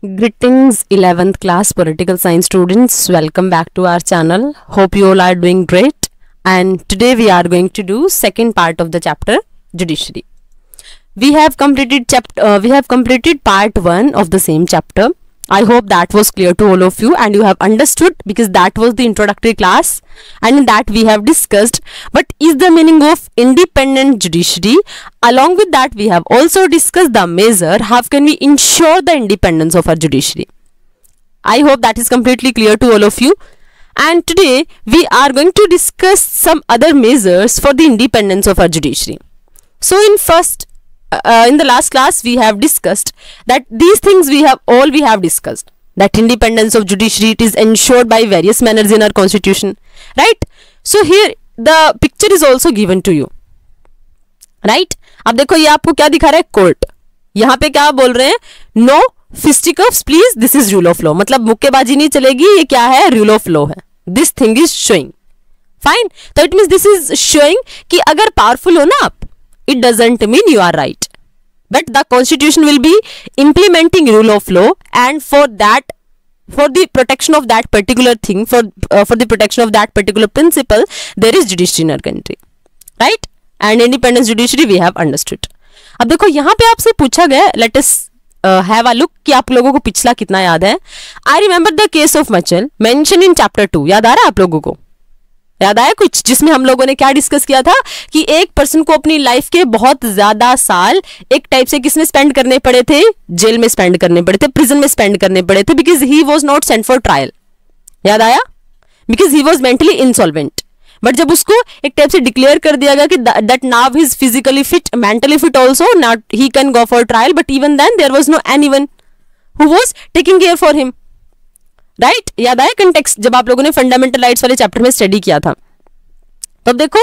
Greetings 11th class political science students, welcome back to our channel. Hope you all are doing great, and today we are going to do second part of the chapter judiciary. We have completed part 1 of the same chapter. I hope that was clear to all of you and you have understood, because that was the introductory class, and in that we have discussed what is the meaning of independent judiciary. Along with that, we have also discussed the measure how can we ensure the independence of our judiciary. I hope that is completely clear to all of you, and today we are going to discuss some other measures for the independence of our judiciary. So in the last class we have discussed that these things we have discussed, that independence of judiciary, it is ensured by various manners in our constitution, right? So here the picture is also given to you, right? अब देखो ये आपको क्या दिखा रहा है, court. यहाँ पे क्या बोल रहे हैं, no fisticuffs please, this is rule of law. मतलब मुक्केबाजी नहीं चलेगी, ये क्या है, रूल ऑफ लॉ है. This thing is showing fine. तो it means this is showing कि अगर पावरफुल हो ना आप, it doesn't mean you are right, but the constitution will be implementing rule of law, and for the protection of that particular thing, for the protection of that particular principle, there is judiciary in our country, right? And independence judiciary we have understood. अब देखो यहाँ पे आपसे पूछा गया, let us have a look कि आप लोगों को पिछला कितना याद है. I remember the case of Machal mentioned in chapter 2. याद आ रहा है आप लोगों को? याद आया कुछ, जिसमें हम लोगों ने क्या डिस्कस किया था कि एक पर्सन को अपनी लाइफ के बहुत ज्यादा साल एक टाइप से किसमें स्पेंड करने पड़े थे, जेल में स्पेंड करने पड़े थे, प्रिजन में स्पेंड करने पड़े थे, because he was not sent for trial. याद आया? Because he was mentally insolvent. But जब उसको एक टाइप से डिक्लेयर कर दिया गया कि that now he is physically fit, mentally fit also, not he can go for trial, but even then there was no anyone who was taking care for him, right? याद आया context जब आप लोगों ने फंडामेंटल राइट्स वाले chapter में study किया था. तो देखो,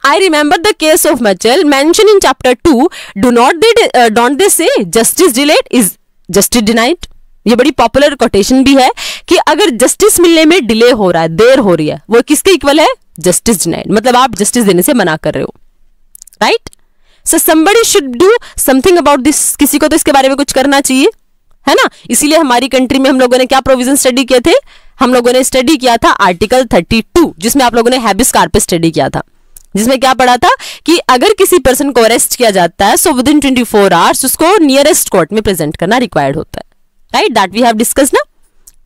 I remember the case of Machal mention in chapter 2, don't they say justice delayed is justice denied. ये बड़ी पॉपुलर कोटेशन भी है कि अगर जस्टिस मिलने में डिले हो रहा है, देर हो रही है, वो किसके इक्वल है, जस्टिस डिनाइड. मतलब आप जस्टिस देने से मना कर रहे हो, right? So somebody should do something about this. किसी को तो इसके बारे में कुछ करना चाहिए, है ना? इसीलिए हमारी कंट्री में हम लोगों ने क्या प्रोविजन स्टडी किए थे, हम लोगों ने स्टडी किया था आर्टिकल 32, जिसमें आप लोगों ने हैबिस कार्पस स्टडी किया था, जिसमें क्या पढ़ा था कि अगर किसी पर्सन को अरेस्ट किया जाता है, सो विद इन 24 आवर्स उसको नियरेस्ट कोर्ट में प्रेजेंट करना रिक्वायर्ड होता है, right? That we have discussed ना.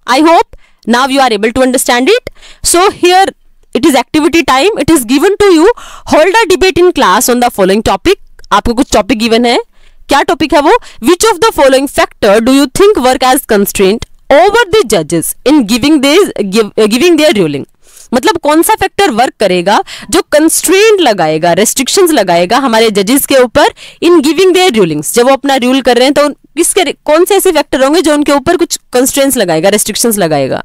I hope now you are able to understand it. So here it is activity time. It is given to you, hold a debate in class on the following topic. आपको कुछ topic given है. क्या topic है वो? Which of the following factor do you think work as constraint over the जजेस in giving their ruling. मतलब कौन सा फैक्टर वर्क करेगा जो कंस्ट्रेंट लगाएगा, रेस्ट्रिक्शंस लगाएगा हमारे जजेस के ऊपर इन गिविंग देयर रूलिंग्स. जब वो अपना रूल कर रहे हैं तो किसके कौन से ऐसे फैक्टर होंगे जो उनके ऊपर कुछ कंस्ट्रेंट्स लगाएगा, रेस्ट्रिक्शंस लगाएगा.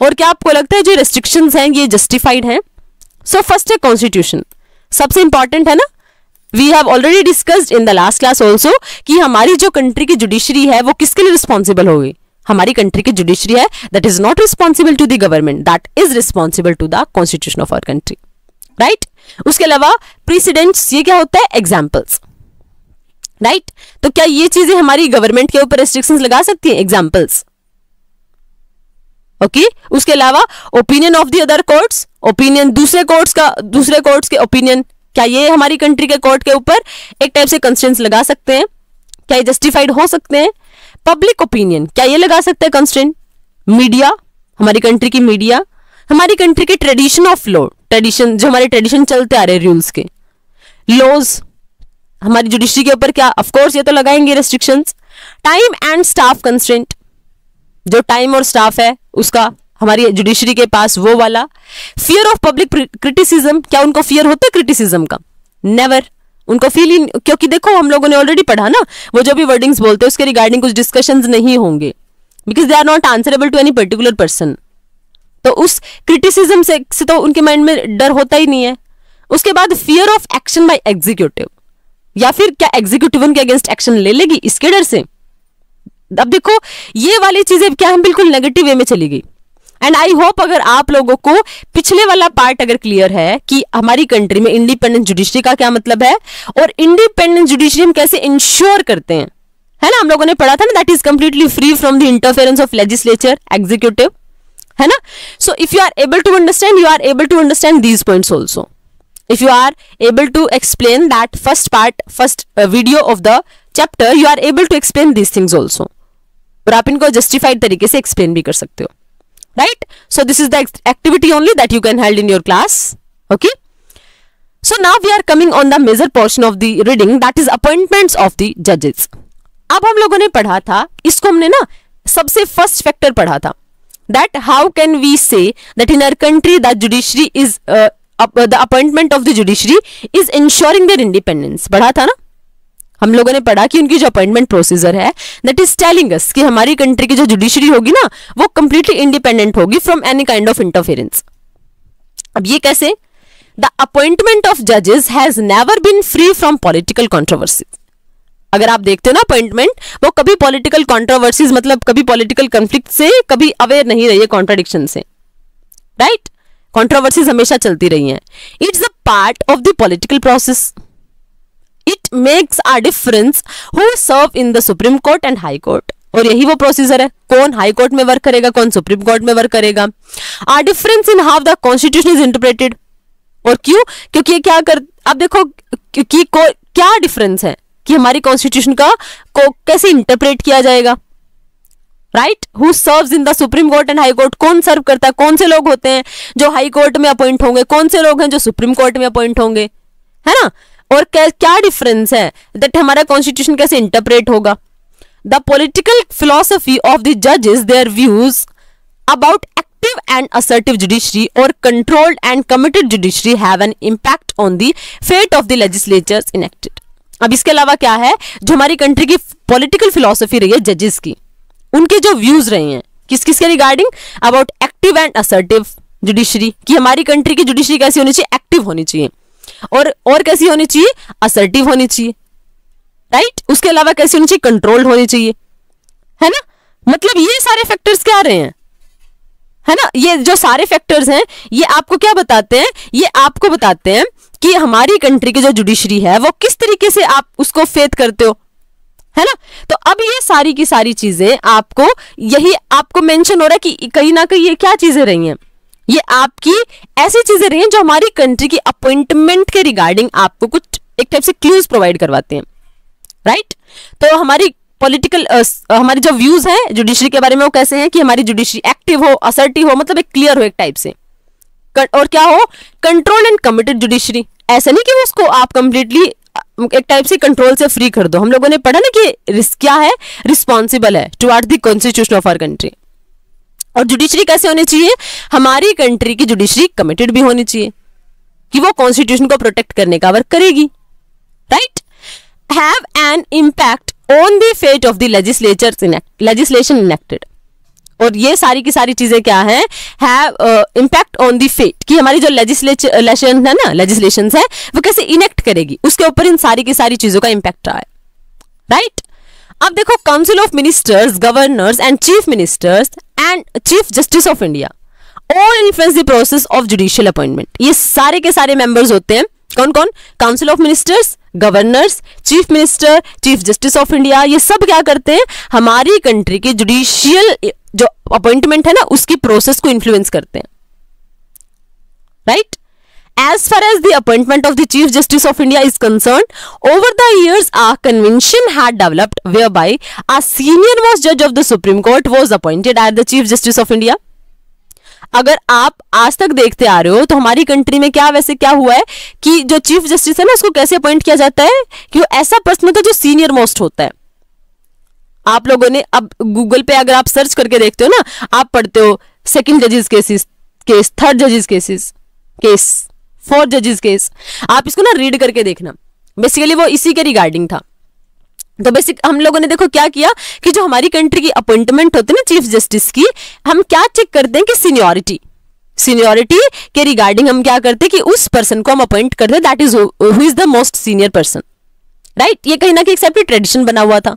और क्या आपको लगता है जो रेस्ट्रिक्शंस हैं ये जस्टिफाइड हैं? सो फर्स्ट है कॉन्स्टिट्यूशन, सबसे इंपॉर्टेंट है ना. We have already discussed in the last class also कि हमारी जो कंट्री की जुडिशरी है वो किसके लिए रिस्पॉन्सिबल होगी. हमारी कंट्री की जुडिशरी है that is not responsible to the government, that is responsible to the constitution of our country, right? उसके अलावा प्रीसिडेंट्स, ये क्या होता है, एग्जाम्पल्स, राइट? तो क्या ये चीजें हमारी गवर्नमेंट के ऊपर रेस्ट्रिक्शंस लगा सकती हैं, एग्जाम्पल्स, ओके? उसके अलावा opinion of the other courts, opinion दूसरे कोर्ट्स के ओपिनियन, क्या ये हमारी कंट्री के कोर्ट के ऊपर एक टाइप से कंस्ट्रेंट्स लगा सकते हैं? क्या ये जस्टिफाइड हो सकते हैं? पब्लिक ओपिनियन, क्या ये लगा सकते हैं कंस्ट्रेंट? मीडिया, हमारी कंट्री की मीडिया, हमारी कंट्री के ट्रेडिशन ऑफ लॉ, ट्रेडिशन जो हमारे ट्रेडिशन चलते आ रहे रूल्स के, लॉज, हमारी जुडिशरी के ऊपर क्या, ऑफ कोर्स ये तो लगाएंगे restrictions. Time and staff constraint, जो टाइम और स्टाफ है उसका हमारी जुडिशरी के पास वो वाला. फियर ऑफ पब्लिक क्रिटिसिज्म, क्या उनको फियर होता है क्रिटिसिज्म का? नेवर. उनको फील ही, क्योंकि देखो हम लोगों ने ऑलरेडी पढ़ा ना, वो जो भी वर्डिंग्स बोलते हैं उसके रिगार्डिंग कुछ डिस्कशंस नहीं होंगे, because they are not answerable to any particular person. तो उस क्रिटिसिज्म से तो उनके माइंड में डर होता ही नहीं है. उसके बाद fear of action by executive, या फिर क्या एग्जीक्यूटिव उनके अगेंस्ट एक्शन ले लेगी इसके डर से. अब देखो ये वाली चीजें क्या है, बिल्कुल नेगेटिव वे में चली गई. एंड आई होप अगर आप लोगों को पिछले वाला पार्ट अगर क्लियर है कि हमारी कंट्री में इंडिपेंडेंट जुडिशरी का क्या मतलब है और इंडिपेंडेंट जुडिशरी हम कैसे इंश्योर करते हैं, है ना, हम लोगों ने पढ़ा था ना, that is completely free from the interference of legislature, executive, है ना. So if you are able to understand, you are able to understand these points also. If you are able to explain that first video of the chapter, you are able to explain these things also. और आप इनको justified तरीके से explain भी कर सकते हो, right? So this is the activity only that you can held in your class, okay? So now we are coming on the major portion of the reading, that is appointments of the judges. अब हम लोगों ने पढ़ा था, इसको हमने ना सबसे first factor पढ़ा था, that how can we say that in our country the judiciary is the appointment of the judiciary is ensuring their independence. पढ़ा था ना, हम लोगों ने पढ़ा कि उनकी जो अपॉइंटमेंट प्रोसीजर है that is telling us कि हमारी कंट्री की जो जुडिशरी होगी ना वो completely इंडिपेंडेंट होगी from any kind of interference. अब ये कैसे? द अपॉइंटमेंट ऑफ जजेस has never been free from political controversies. अगर आप देखते हो ना अपॉइंटमेंट, वो कभी पॉलिटिकल कॉन्ट्रोवर्सीज मतलब कभी पॉलिटिकल कंफ्लिक्ट से कभी अवेयर नहीं रही है, कॉन्ट्राडिक्शन से, राइट? कंट्रोवर्सीज हमेशा चलती रही हैं. It's a part of the political process. It makes a difference who serve in the supreme court and high court. और यही वो प्रोसीजर है, कौन हाई कोर्ट में वर्क करेगा, कौन सुप्रीम कोर्ट में वर्क करेगा. A difference in how the constitution is interpreted. और क्यों? क्योंकि ये क्या कर, अब देखो कि क्या डिफरेंस है कि हमारी कॉन्स्टिट्यूशन का को कैसे इंटरप्रेट किया जाएगा, right? Who serves in the supreme court and high court. कौन सर्व करता है, कौन से लोग होते हैं जो हाई कोर्ट में अपॉइंट होंगे, कौन से लोग हैं जो सुप्रीम कोर्ट में अपॉइंट होंगे, है ना. और क्या डिफरेंस है दैट हमारा कॉन्स्टिट्यूशन कैसे इंटरप्रेट होगा. The political philosophy of the जजेस, their views about active and assertive judiciary और controlled and committed judiciary have an impact on the fate of the legislatures enacted. अब इसके अलावा क्या है, जो हमारी कंट्री की पॉलिटिकल फिलोसफी रही है जजेस की, उनके जो व्यूज रहे हैं किस किस के regarding, about active and assertive judiciary, कि हमारी कंट्री की जुडिशरी कैसी होनी चाहिए, एक्टिव होनी चाहिए, और कैसी होनी चाहिए, असर्टिव होनी चाहिए, राइट? उसके अलावा कैसी होनी चाहिए, कंट्रोल्ड होनी चाहिए, है ना. मतलब ये सारे फैक्टर्स क्या रहे हैं, है ना. ये जो सारे फैक्टर्स हैं ये आपको क्या बताते हैं, ये आपको बताते हैं कि हमारी कंट्री की जो जुडिशरी है वो किस तरीके से आप उसको फेथ करते हो, है ना. तो अब ये सारी की सारी चीजें आपको, यही आपको मेंशन हो रहा है कि कहीं ना कहीं ये क्या चीजें रही हैं, ये आपकी ऐसी चीजें रही हैं जो हमारी कंट्री की अपॉइंटमेंट के रिगार्डिंग आपको कुछ एक टाइप से क्लूज प्रोवाइड करवाते हैं, राइट. तो हमारी पॉलिटिकल हमारे जो व्यूज हैं जुडिशरी के बारे में वो कैसे हैं कि हमारी जुडिशरी एक्टिव हो, असर्टिव हो, मतलब एक क्लियर हो एक टाइप से, और क्या हो, कंट्रोल एंड कमिटेड जुडिशरी. ऐसा नहीं कि उसको आप कंप्लीटली एक टाइप से कंट्रोल से फ्री कर दो. हम लोगों ने पढ़ा ना कि क्या है, रिस्पॉन्सिबल है toward the constitution of our country. और जुडिशरी कैसे होनी चाहिए, हमारी कंट्री की जुडिशरी कमिटेड भी होनी चाहिए कि वो कॉन्स्टिट्यूशन को प्रोटेक्ट करने का वर्क करेगी, right. Have an impact on the fate of the legislation enacted. और ये सारी की सारी चीजें क्या है, have impact on the fate, कि हमारी जो लेजिस्लेशन है ना, लेजिस्लेशंस है वो कैसे इनेक्ट करेगी, उसके ऊपर इन सारी की सारी चीजों का इम्पैक्ट रहा है, राइट. अब देखो, council of ministers, governors and chief ministers and chief justice of India all influence the process of judicial appointment. ये सारे के सारे मेंबर्स होते हैं, कौन कौन, council of ministers, governors, chief minister, chief justice of India. ये सब क्या करते हैं, हमारी कंट्री की जुडिशियल जो अपॉइंटमेंट है ना उसकी प्रोसेस को इन्फ्लुएंस करते हैं, right. As far as the appointment of the Chief Justice of India is concerned, over the years a convention had developed whereby a senior most judge of the Supreme Court was appointed as the Chief Justice of India. अगर आप आज तक देखते आ रहे हो तो हमारी country में वैसे क्या हुआ है कि जो चीफ जस्टिस है ना उसको कैसे अपॉइंट किया जाता है कि वो ऐसा पर्सन होता है जो सीनियर मोस्ट होता है. आप लोगों ने अब गूगल पे अगर आप सर्च करके देखते हो ना, आप पढ़ते हो सेकंड जजेस केस, थर्ड जजेस केस, फोर्थ जजेस केस, आप इसको ना रीड करके देखना. बेसिकली वो इसी के रिगार्डिंग था. तो बेसिक हम लोगों ने देखो क्या किया कि जो हमारी कंट्री की अपॉइंटमेंट होती है ना चीफ जस्टिस की, हम क्या चेक करते हैं कि सीनियरिटी के रिगार्डिंग हम क्या करते हैं कि उस पर्सन को हम अपॉइंट करते हैं, that is who is the most senior person, right. ये कहीं ना कहीं एक सेपरेट ट्रेडिशन बना हुआ था.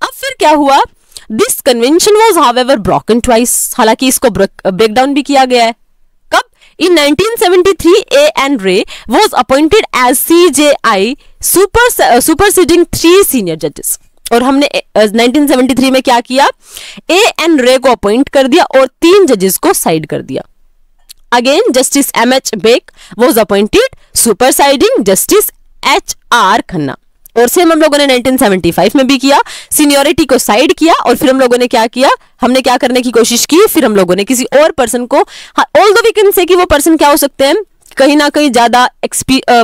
अब फिर क्या हुआ, this convention was however broken twice. हालांकि इसको ब्रेक डाउन भी किया गया है. कब, in 1973 A.N. Ray was appointed as CJI superseding 3 senior judges. और हमने 1973 में क्या किया, ए एन रे को अपॉइंट कर दिया और 3 जजेस को साइड कर दिया। Again justice M H Beg was appointed superseding justice H R Khanna. और सेम हम लोगों ने 1975 में भी किया, सीनियोरिटी को साइड किया और फिर हम लोगों ने क्या किया, हमने क्या करने की कोशिश की, फिर हम लोगों ने किसी और पर्सन को, ऑल्दो वी कैन से कि वो पर्सन क्या हो सकते हैं, कहीं ना कहीं ज्यादा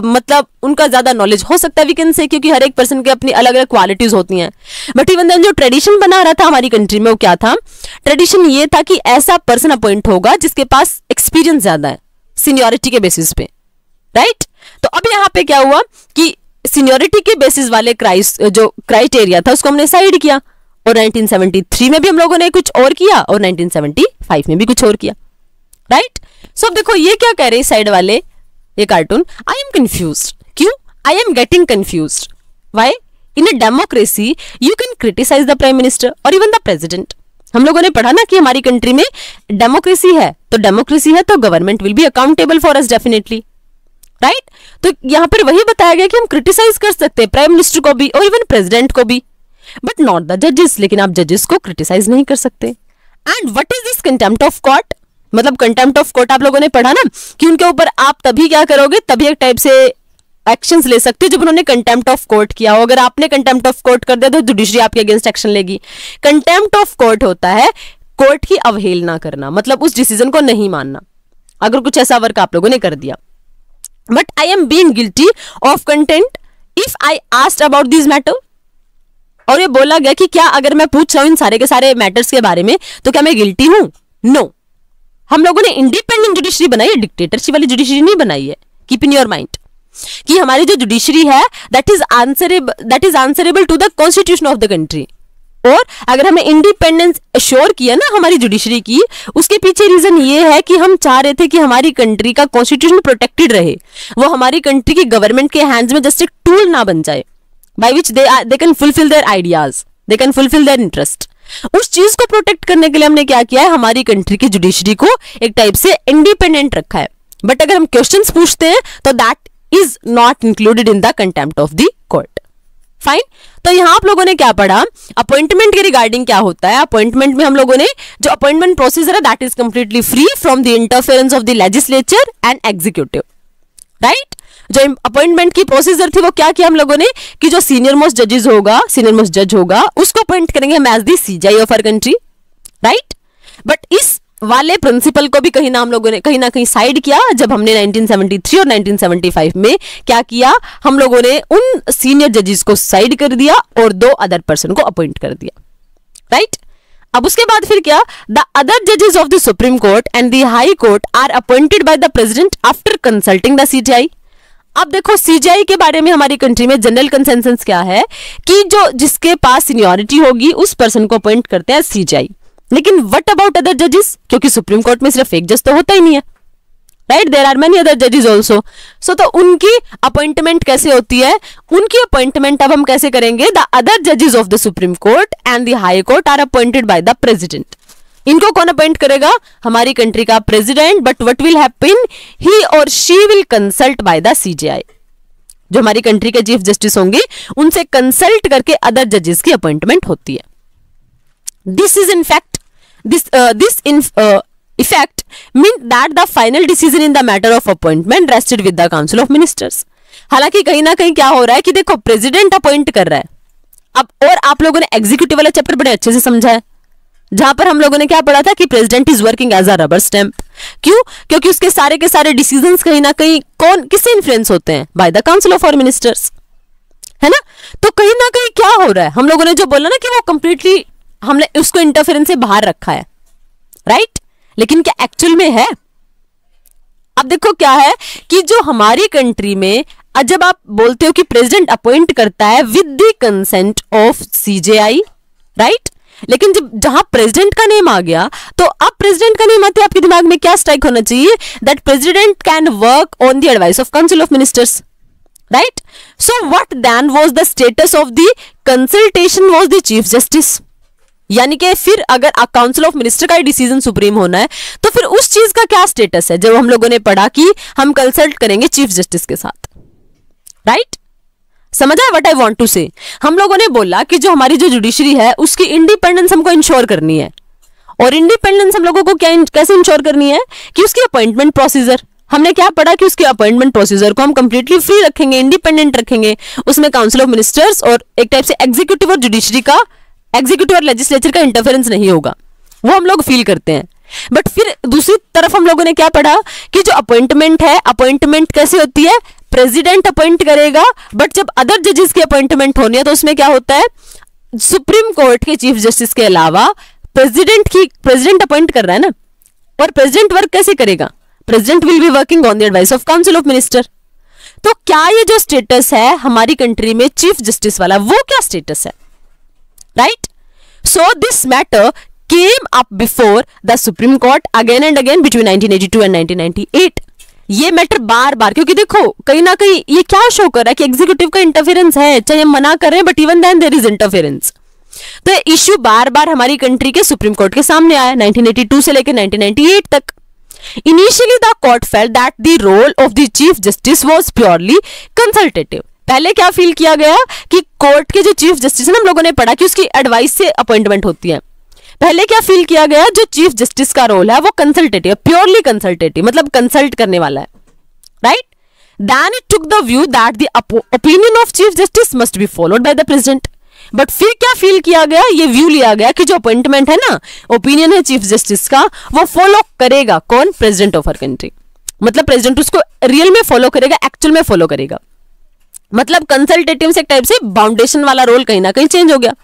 मतलब उनका ज्यादा नॉलेज हो सकता है वी कैन से, क्योंकि हर एक पर्सन की अपनी अलग अलग क्वालिटीज होती हैं। बट इवन देन जो ट्रेडिशन बना रहा था हमारी कंट्री में वो क्या था, ट्रेडिशन ये था कि ऐसा पर्सन अपॉइंट होगा जिसके पास एक्सपीरियंस ज्यादा है सीनियोरिटी के बेसिस पे, राइट। तो अब यहाँ पे क्या हुआ कि सीनियोरिटी के बेसिस वाले जो क्राइटेरिया था उसको हमने साइड किया और 1973 में भी हम लोगों ने कुछ और किया और 1975 में भी कुछ और किया, राइट। सो अब देखो ये क्या कह रहे हैं साइड वाले, ये कार्टून, आई एम कंफ्यूज्ड। क्यों? I am getting confused. Why? In a democracy you can criticise the prime minister और इवन द प्रेसिडेंट। हम लोगों ने पढ़ा ना कि हमारी कंट्री में डेमोक्रेसी है, तो डेमोक्रेसी है तो government will be accountable for us definitely, right. तो यहां पर वही बताया गया कि हम क्रिटिसाइज कर सकते हैं प्राइम मिनिस्टर को भी और इवन प्रेसिडेंट को भी, बट नॉट द जजेस। लेकिन आप जजेस को क्रिटिसाइज नहीं कर सकते। And what is this contempt of court? मतलब कंटेम्प्ट ऑफ कोर्ट आप लोगों ने पढ़ा ना कि उनके ऊपर आप तभी क्या करोगे, तभी एक टाइप से एक्शंस ले सकते हो जब उन्होंने कंटेम्प्ट ऑफ कोर्ट किया हो। अगर आपने कंटेम्प्ट ऑफ कोर्ट कर दिया तो जुडिशरी आपके अगेंस्ट एक्शन लेगी। कंटेम्प्ट ऑफ कोर्ट होता है कोर्ट की अवहेलना करना, मतलब उस डिसीजन को नहीं मानना, अगर कुछ ऐसा वर्क आप लोगों ने कर दिया। But I am being guilty of contempt if I asked about this matter. और ये बोला गया कि क्या अगर मैं पूछ रहा हूं इन सारे के सारे मैटर्स के बारे में तो क्या मैं गिल्टी हूं? नो। हम लोगों ने इंडिपेंडेंट जुडिशरी बनाई है, डिक्टेटरशिप वाली जुडिशरी नहीं बनाई है। कीप इन योर माइंड कि हमारी जो जुडिशरी है that is answerable to the constitution of the country. और अगर हमें इंडिपेंडेंस अश्योर किया ना हमारी जुडिशरी की, उसके पीछे रीजन ये है कि हम चाह रहे थे कि हमारी कंट्री का कॉन्स्टिट्यूशन प्रोटेक्टेड रहे, वो हमारी कंट्री की गवर्नमेंट के हैंड्स में जस्ट एक टूल ना बन जाए by which they can fulfil their ideas, they can fulfil their interest. उस चीज को प्रोटेक्ट करने के लिए हमने क्या किया है, हमारी कंट्री की जुडिशरी को एक टाइप से इंडिपेंडेंट रखा है। बट अगर हम क्वेश्चंस पूछते हैं तो that is not included in the contempt of the court. Fine. तो यहां आप लोगों ने क्या पढ़ा, अपॉइंटमेंट के रिगार्डिंग क्या होता है। अपॉइंटमेंट में हम लोगों ने जो अपॉइंटमेंट प्रोसीजर है that is completely free from the interference of the legislature and executive, right. जो अपॉइंटमेंट की प्रोसीजर थी वो क्या किया हम लोगों ने कि जो सीनियर मोस्ट जजेस होगा, सीनियर मोस्ट जज होगा, उसको अपॉइंट करेंगे हम as the CJI of our country, right. But इस वाले प्रिंसिपल को भी कहीं ना हम लोगों ने कहीं ना कहीं साइड किया जब हमने 1973 और 1975 में क्या किया, हम लोगों ने उन सीनियर जजेस को साइड कर दिया और 2 अदर पर्सन को अपॉइंट कर दिया, राइट। अब उसके बाद फिर क्या, द अदर जजेस of the supreme court and the high court are appointed by the president after consulting the CJI. अब देखो सीजीआई के बारे में हमारी कंट्री में जनरल कंसेंसस क्या है कि जो जिसके पास सीनियरिटी होगी उस पर्सन को अपॉइंट करते हैं सीजीआई। लेकिन व्हाट अबाउट अदर जजेस, क्योंकि सुप्रीम कोर्ट में सिर्फ एक जज तो होता ही नहीं है, right, there are many other जजेस आल्सो। सो तो उनकी अपॉइंटमेंट कैसे होती है, उनकी अपॉइंटमेंट अब हम कैसे करेंगे, द अदर जजेस of the supreme court and the high court are appointed by the president. इनको कौन अपॉइंट करेगा, हमारी कंट्री का president. But what will happen, he और she will consult by the CJI. जो हमारी कंट्री के चीफ जस्टिस होंगे उनसे कंसल्ट करके अदर जजेस की अपॉइंटमेंट होती है। This is in fact this effect mean that the final decision in the matter of appointment rested with the council of ministers। हालांकि कहीं ना कहीं क्या हो रहा है कि देखो प्रेसिडेंट अपॉइंट कर रहा है अब, और आप लोगों ने एग्जीक्यूटिव वाला चैप्टर बड़े अच्छे से समझा है जहां पर हम लोगों ने क्या पढ़ा था कि president is working as a rubber stamp. क्यों? क्योंकि उसके सारे के सारे डिसीजंस कहीं ना कहीं किससे इन्फ्लुएंस होते हैं, by the council of our ministers, है ना। तो कहीं ना कहीं क्या हो रहा है, हम लोगों ने जो बोला ना कि वो कंप्लीटली हमने उसको इंटरफेरेंस से बाहर रखा है, राइट। लेकिन क्या एक्चुअल में है? अब देखो क्या है कि जो हमारी कंट्री में जब आप बोलते हो कि प्रेसिडेंट अपॉइंट करता है with the consent of CGI, right, लेकिन जब जहां प्रेसिडेंट का नेम आ गया तो अब प्रेसिडेंट का नेम आते आपके दिमाग में क्या स्ट्राइक होना चाहिए, that president can work on the advice of council of ministers, right. So what then was the status of the consultation was the chief justice. यानी कि फिर अगर काउंसिल ऑफ मिनिस्टर का डिसीजन सुप्रीम होना है तो फिर उस चीज का क्या स्टेटस है, जब हम लोगों ने पढ़ा कि हम कंसल्ट करेंगे चीफ जस्टिस के साथ, राइट। समझ आया व्हाट आई वांट टू से? हम लोगों ने बोला कि जो हमारी जो जुडिशरी है उसकी इंडिपेंडेंस हमको इंश्योर करनी है, और इंडिपेंडेंस हम लोगों को कैसे इंश्योर करनी है कि उसकी अपॉइंटमेंट प्रोसीजर, हमने क्या पढ़ा कि उसके अपॉइंटमेंट प्रोसीजर को हम कंप्लीटली फ्री रखेंगे, इंडिपेंडेंट रखेंगे, उसमें काउंसिल ऑफ मिनिस्टर्स और एक टाइप से एग्जीक्यूटिव और जुडिशरी का, एग्जीक्यूटिव और लेजिस्लेचर का इंटरफेरेंस नहीं होगा, वो हम लोग फील करते हैं। बट फिर दूसरी तरफ हम लोगों ने क्या पढ़ा कि जो अपॉइंटमेंट है, अपॉइंटमेंट कैसे होती है, प्रेसिडेंट अपॉइंट करेगा, बट जब अदर जजेस की अपॉइंटमेंट होनी है तो उसमें क्या होता है, सुप्रीम कोर्ट के चीफ जस्टिस के अलावा प्रेसिडेंट अपॉइंट कर रहा है ना, और प्रेसिडेंट वर्क कैसे करेगा, president will be working on the advice of council of minister. तो क्या ये जो स्टेटस है हमारी कंट्री में चीफ जस्टिस वाला, वो क्या स्टेटस है, right? So this matter came up before the Supreme Court again and again between 1982 and 1998. ये मैटर बार बार, क्योंकि देखो कहीं ना कहीं ये क्या शो कर रहा है कि एग्जीक्यूटिव का इंटरफेरेंस है, चाहे हम मना कर रहे हैं, but even then there is interference. तो ये इश्यू बार बार हमारी कंट्री के सुप्रीम कोर्ट के सामने आया 1982 से लेकर 1998 तक। Initially the court felt that the role of the chief justice was purely consultative. पहले क्या फील किया गया कि कोर्ट के जो चीफ जस्टिस है, हम लोगों ने पढ़ा कि उसकी एडवाइस से अपॉइंटमेंट होती है। पहले क्या फील किया गया, जो चीफ जस्टिस का रोल है वो कंसल्टेटिव, प्योरली कंसल्टेटिव, मतलब कंसल्ट करने वाला है, right? Then it took the view that the opinion of chief justice must be followed by the president. But फिर क्या फील किया गया, ये व्यू लिया गया कि जो अपॉइंटमेंट है ना, ओपिनियन है चीफ जस्टिस का, वो फॉलो करेगा कौन, प्रेसिडेंट ऑफ आवर कंट्री। मतलब प्रेसिडेंट उसको रियल में फॉलो करेगा, एक्चुअल में फॉलो करेगा। मतलब कंसल्टेटिव से एक टाइप से बाउंडेशन वाला रोल कहीं ना कहीं चेंज हो गया।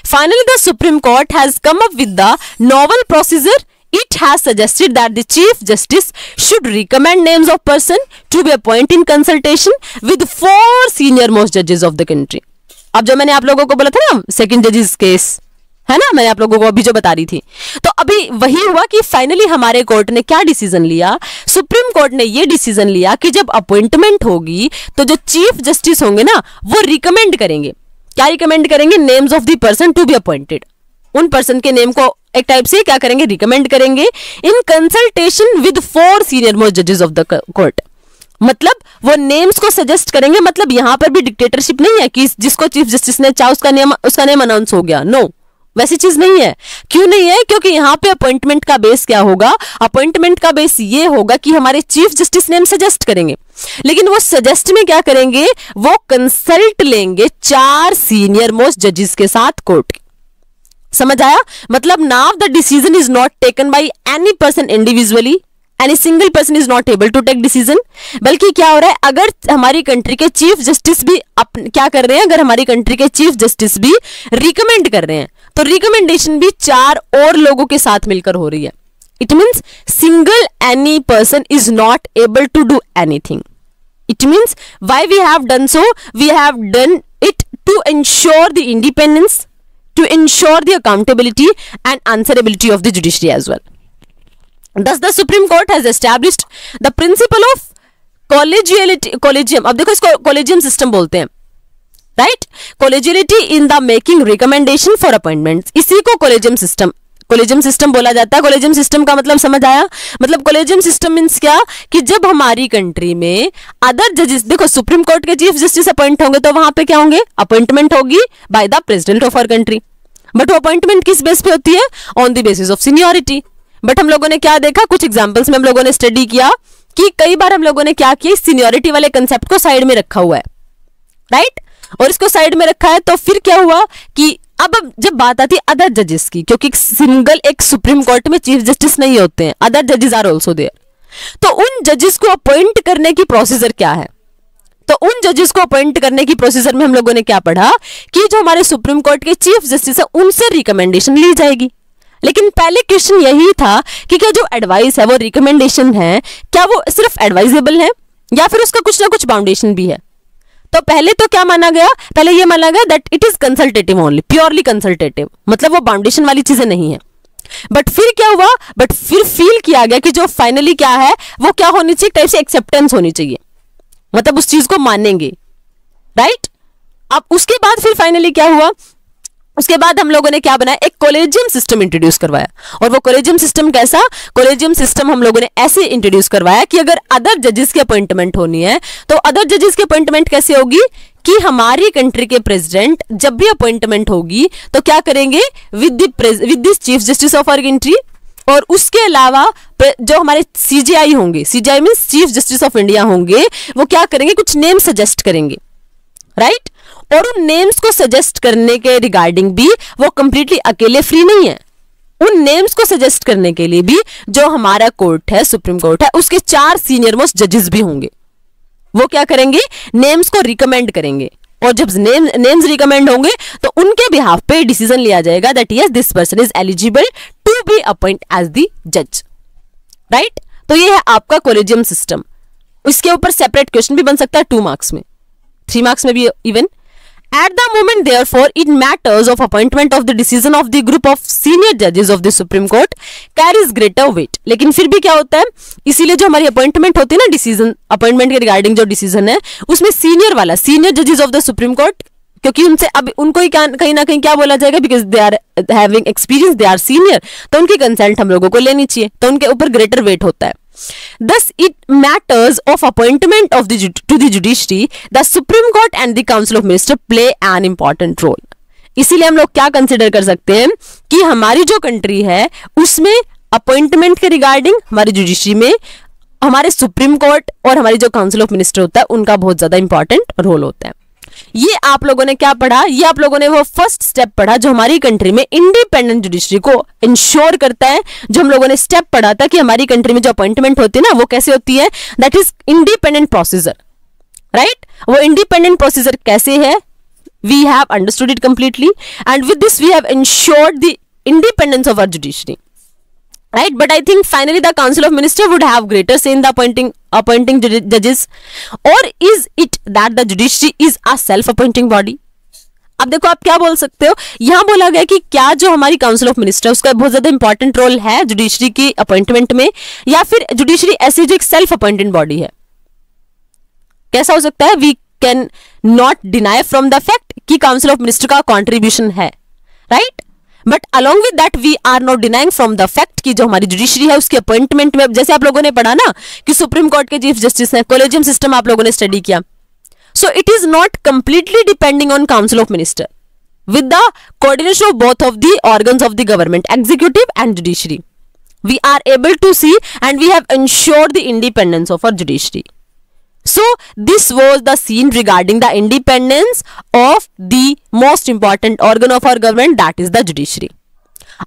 Finally, the Supreme Court has come up with the novel procedure. It has suggested that the Chief Justice should recommend names of person to be appointed in consultation with 4 senior most judges of the country. अब जो मैंने आप लोगों को बोला था ना second जजेस केस है ना, मैंने आप लोगों को अभी जो बता रही थी, तो अभी वही हुआ कि फाइनली हमारे कोर्ट ने क्या डिसीजन लिया, सुप्रीम कोर्ट ने ये डिसीजन लिया कि जब अपॉइंटमेंट होगी तो जो चीफ जस्टिस होंगे ना वो रिकमेंड करेंगे, क्या रिकमेंड करेंगे, names of the person to be appointed, उन पर्सन के नेम को एक टाइप से क्या करेंगे, रिकमेंड करेंगे in consultation with 4 senior most जजेस ऑफ द कोर्ट। मतलब वो नेम्स को सजेस्ट करेंगे, मतलब यहां पर भी डिक्टेटरशिप नहीं है कि जिसको चीफ जस्टिस ने चाहा उसका नेम अनाउंस हो गया, नो, वैसी चीज नहीं है। क्यों नहीं है, क्योंकि यहां पे अपॉइंटमेंट का बेस क्या होगा, अपॉइंटमेंट का बेस ये होगा कि हमारे चीफ जस्टिस नेम सजेस्ट करेंगे, लेकिन वो सजेस्ट में क्या करेंगे, वो कंसल्ट लेंगे 4 सीनियर मोस्ट जजेस के साथ कोर्ट के। समझ आया? मतलब now the decision is not taken by any person individually, any single person is not able to take decision, बल्कि क्या हो रहा है, अगर हमारी कंट्री के चीफ जस्टिस भी क्या कर रहे हैं, अगर हमारी कंट्री के चीफ जस्टिस भी रिकमेंड कर रहे हैं तो रिकमेंडेशन भी 4 और लोगों के साथ मिलकर हो रही है। It means single any person is not able to do anything. It means why we have done so, we have done it to ensure the independence, to ensure the accountability and answerability of the judiciary as well. Thus the Supreme Court has established the principle of collegium. अब देखो इसको collegium system बोलते हैं, right? Collegiality in the making recommendation for appointments, इसी को collegium system बोला जाता है। कोलेजियम सिस्टम का मतलब समझ आया? मतलब कोलेजियम सिस्टम मींस क्या कि जब हमारी कंट्री में अदर जजेस, देखो सुप्रीम कोर्ट के चीफ जस्टिस अपॉइंट होंगे तो वहां पे क्या होंगे, अपॉइंटमेंट होगी by the president of our country, but वो अपॉइंटमेंट किस बेस पे होती है, on the basis of seniority. But हम लोगों ने क्या देखा, कुछ एग्जांपल्स में हम लोगों ने स्टडी किया कि कई बार हम लोगों ने क्या किया, सीनियरिटी वाले कंसेप्ट को साइड में रखा हुआ है, राइट? और इसको साइड में रखा है तो फिर क्या हुआ कि अब जब बात आती है अदर जजेस की, क्योंकि सिंगल एक सुप्रीम कोर्ट में चीफ जस्टिस नहीं होते हैं, अदर जजेस आर आल्सो देयर, तो उन जजेस को अपॉइंट करने की प्रोसीजर क्या है, तो उन जजेस को अपॉइंट करने की प्रोसीजर में हम लोगों ने क्या पढ़ा कि जो हमारे सुप्रीम कोर्ट के चीफ जस्टिस है उनसे रिकमेंडेशन ली जाएगी। लेकिन पहले क्वेश्चन यही था कि क्या जो एडवाइस है वो रिकमेंडेशन है, क्या वो सिर्फ एडवाइजेबल है या फिर उसका कुछ ना कुछ बाउंडेशन भी है। तो पहले तो क्या माना गया, पहले ये माना गया that it is consultative only, purely consultative, मतलब वो बाउंडेशन वाली चीजें नहीं है। बट फिर क्या हुआ, बट फिर फील किया गया कि जो फाइनली क्या है वो क्या होनी चाहिए, टाइप से एक्सेप्टेंस होनी चाहिए, मतलब उस चीज को मानेंगे, राइट? अब उसके बाद फिर फाइनली क्या हुआ, उसके बाद हम लोगों ने क्या बनाया, एक कोलेजियम सिस्टम इंट्रोड्यूस करवाया। और वो कोलेजियम सिस्टम कैसा, कोलेजियम सिस्टम हम लोगों ने ऐसे इंट्रोड्यूस करवाया कि अगर अदर जजेस की अपॉइंटमेंट होनी है तो अदर जजेस की अपॉइंटमेंट कैसे होगी कि हमारी कंट्री के प्रेसिडेंट जब भी अपॉइंटमेंट होगी तो क्या करेंगे, with this chief justice of our country, और उसके अलावा जो हमारे सीजीआई होंगे, CJI means chief justice of India होंगे, वो क्या करेंगे, कुछ नेम सजेस्ट करेंगे, राइट। और उन नेम्स को सजेस्ट करने के रिगार्डिंग भी वो कंप्लीटली अकेले फ्री नहीं है। उन नेम्स को सजेस्ट करने के लिए भी जो हमारा कोर्ट है, सुप्रीम कोर्ट है, उसके 4 सीनियर मोस्ट जजेस भी होंगे। वो क्या करेंगे, नेम्स को रिकमेंड करेंगे, और जब नेम्स रिकमेंड होंगे तो उनके बिहाफ पे डिसीजन लिया जाएगा that yes this person is eligible to be appoint as the जज, राइट। तो ये है आपका कोलेजियम सिस्टम। इसके ऊपर सेपरेट क्वेश्चन भी बन सकता है 2 मार्क्स में, 3 मार्क्स में भी even. At the moment, therefore, in matters of appointment of the decision of the group of senior judges of the Supreme Court carries greater weight. लेकिन फिर भी क्या होता है, इसीलिए जो हमारी अपॉइंटमेंट होती है ना, डिसीजन अपॉइंटमेंट के रिगार्डिंग जो डिसीजन है, उसमें सीनियर जजेस ऑफ द सुप्रीम कोर्ट, क्योंकि उनसे अब उनको ही कहीं ना कहीं क्या बोला जाएगा, because they are having experience, they are senior, तो उनकी कंसल्ट हम लोगों को लेनी चाहिए, तो उनके ऊपर ग्रेटर वेट होता है। Thus, it matters of appointment of to the judiciary, the Supreme Court and the Council of Ministers play an important role. इसीलिए हम लोग क्या कंसिडर कर सकते हैं कि हमारी जो कंट्री है उसमें अपॉइंटमेंट के रिगार्डिंग हमारी जुडिशरी में हमारे सुप्रीम कोर्ट और हमारी जो काउंसिल ऑफ मिनिस्टर होता है उनका बहुत ज्यादा इंपॉर्टेंट रोल होता है। ये आप लोगों ने क्या पढ़ा, ये आप लोगों ने वो फर्स्ट स्टेप पढ़ा जो हमारी कंट्री में इंडिपेंडेंट जुडिशरी को इंश्योर करता है। जो हम लोगों ने स्टेप पढ़ा था कि हमारी कंट्री में जो अपॉइंटमेंट होती है ना वो कैसे होती है, that is independent procedure, right. वो इंडिपेंडेंट प्रोसीजर कैसे है, we have understood it completely and with this we have ensured the independence of our judiciary, right? But I think finally the Council of Ministers would have greater say in the appointing judges, or is it that the judiciary is a self-appointing body? अब देखो आप क्या बोल सकते हो, यहां बोला गया कि क्या जो हमारी काउंसिल ऑफ मिनिस्टर उसका बहुत ज्यादा इंपॉर्टेंट रोल है जुडिशरी की अपॉइंटमेंट में, या फिर जुडिशरी ऐसी जो एक सेल्फ अपॉइंटेड बॉडी है। कैसा हो सकता है, we can not deny from the fact कि काउंसिल ऑफ मिनिस्टर का कॉन्ट्रीब्यूशन है, right. But along with that we are not denying from the fact कि जो हमारी जुडिशरी है उसकी अपॉइंटमेंट में, जैसे आप लोगों ने पढ़ा ना कि सुप्रीम कोर्ट के चीफ जस्टिस है, कोलेजियम सिस्टम आप लोगों ने स्टडी किया, so it is not completely depending on council of minister with the coordination of both of the organs of the government, executive and judiciary, we are able to see and we have ensured the independence of our judiciary. So this was the scene regarding the independence of the most important organ of our government, that is the judiciary.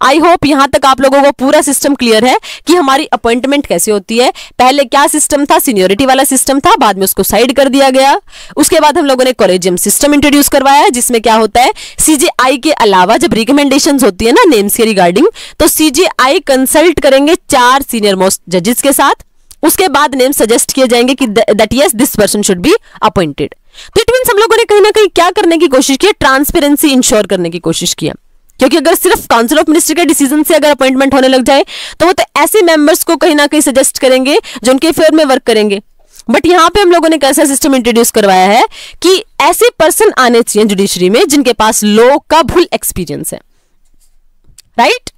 I hope यहां तक आप लोगों को पूरा system clear है कि हमारी appointment कैसे होती है। पहले क्या सिस्टम था, सीनियोरिटी वाला सिस्टम था, बाद में उसको साइड कर दिया गया। उसके बाद हम लोगों ने कोलेजियम सिस्टम इंट्रोड्यूस करवाया जिसमें क्या होता है, सीजेआई के अलावा जब रिकमेंडेशंस होती है ना नेम्स के रिगार्डिंग, तो सीजेआई कंसल्ट करेंगे 4 सीनियर मोस्ट जजेस के साथ, उसके बाद नेम सजेस्ट किए जाएंगे कि that yes this person should be appointed. तो इट मींस हम लोगों ने कहीं ना कहीं क्या करने की कोशिश की, ट्रांसपेरेंसी इंश्योर करने की कोशिश किया, क्योंकि अगर सिर्फ काउंसिल ऑफ मिनिस्टर के डिसीजन से अगर अपॉइंटमेंट होने लग जाए तो वो तो ऐसे मेंबर्स को कहीं ना कहीं सजेस्ट करेंगे जो उनके फेवर में वर्क करेंगे। बट यहाँ पे हम लोगों ने कैसा सिस्टम इंट्रोड्यूस करवाया है कि ऐसे पर्सन आने चाहिए जुडिशरी में जिनके पास लॉ का फुल एक्सपीरियंस है, राइट।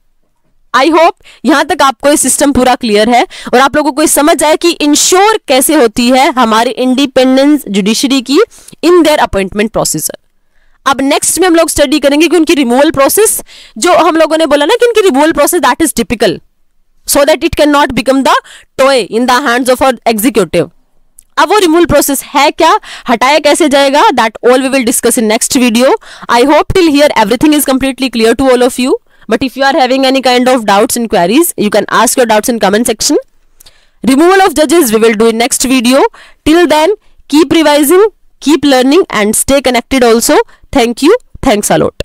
आई होप यहां तक आपको ये सिस्टम पूरा क्लियर है और आप लोगों को समझ आए कि इंश्योर कैसे होती है हमारी इंडिपेंडेंस जुडिशरी की इन देयर अपॉइंटमेंट प्रोसीजर। अब नेक्स्ट में हम लोग स्टडी करेंगे कि उनकी रिमूवल प्रोसेस, जो हम लोगों ने बोला ना कि उनकी removal process that is typical so that it can not become the toy in the hands of our executive. अब वो रिमूवल प्रोसेस है क्या, हटाया कैसे जाएगा, that all we will discuss in next video. I hope till here everything is completely clear to all of you. But if you are having any kind of doubts and queries, you can ask your doubts in comment section. Removal of judges we will do in next video. Till then, keep revising, keep learning and stay connected also. Thank you. Thanks a lot.